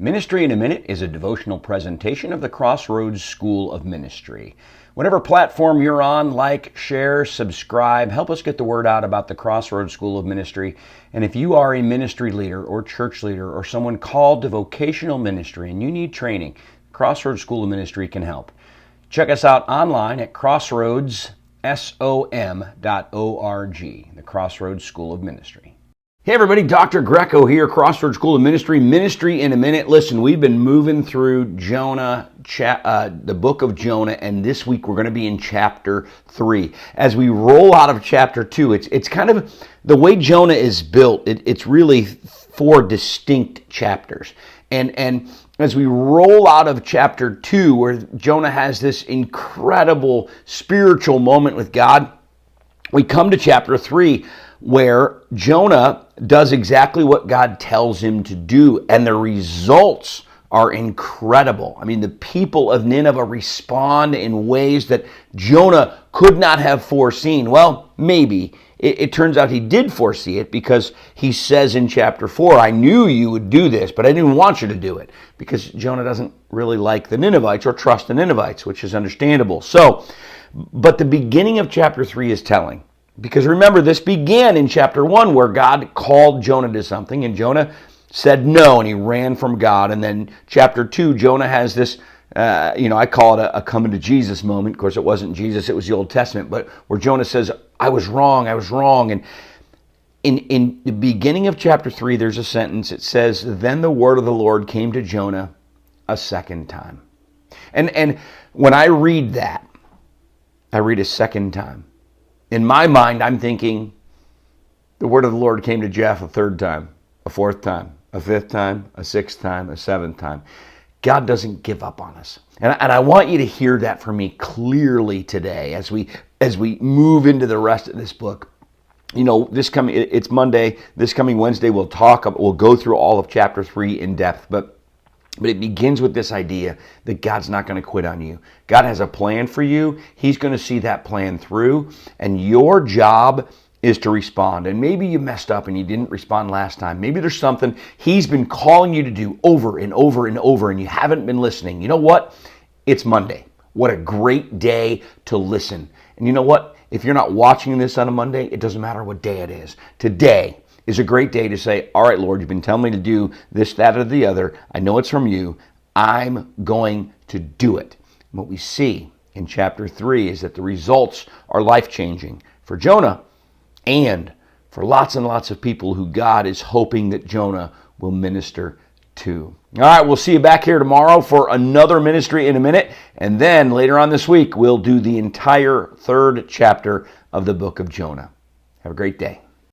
Ministry in a Minute is a devotional presentation of the Crossroads School of Ministry. Whatever platform you're on, like, share, subscribe, help us get the word out about the Crossroads School of Ministry. And if you are a ministry leader or church leader or someone called to vocational ministry and you need training, Crossroads School of Ministry can help. Check us out online at crossroadsom.org, the Crossroads School of Ministry. Hey everybody, Dr. Greco here, Crossroads School of Ministry, Ministry in a Minute. Listen, we've been moving through Jonah, the book of Jonah, and this week we're going to be in chapter 3. As we roll out of chapter 2, it's kind of the way Jonah is built. It's really 4 distinct chapters. And as we roll out of chapter 2, where Jonah has this incredible spiritual moment with God, we come to chapter 3, where Jonah does exactly what God tells him to do, and the results are incredible. I mean, the people of Nineveh respond in ways that Jonah could not have foreseen. Well, maybe. It turns out he did foresee it, because he says in chapter 4, I knew you would do this, but I didn't want you to do it, because Jonah doesn't really like the Ninevites or trust the Ninevites, which is understandable. But the beginning of chapter 3 is telling. Because remember, this began in chapter 1 where God called Jonah to something and Jonah said no and he ran from God. And then chapter 2, Jonah has this, I call it a coming to Jesus moment. Of course, it wasn't Jesus, it was the Old Testament. But where Jonah says, I was wrong. And in the beginning of chapter 3, there's a sentence. It says, then the word of the Lord came to Jonah a second time. And when I read that, I read a second time. In my mind, I'm thinking the word of the Lord came to Jeff a third time, a fourth time, a fifth time, a sixth time, a seventh time. God doesn't give up on us. And I want you to hear that from me clearly today as we move into the rest of this book. You know, it's Monday. This coming Wednesday, we'll go through all of chapter 3 in depth, but it begins with this idea that God's not going to quit on you. God has a plan for you. He's going to see that plan through. And your job is to respond. And maybe you messed up and you didn't respond last time. Maybe there's something He's been calling you to do over and over and over and you haven't been listening. You know what? It's Monday. What a great day to listen. And you know what? If you're not watching this on a Monday, it doesn't matter what day it is. Today is a great day to say, all right, Lord, you've been telling me to do this, that, or the other. I know it's from you. I'm going to do it. And what we see in chapter 3 is that the results are life-changing for Jonah and for lots and lots of people who God is hoping that Jonah will minister to. All right, we'll see you back here tomorrow for another Ministry in a Minute. And then later on this week, we'll do the entire 3rd chapter of the book of Jonah. Have a great day.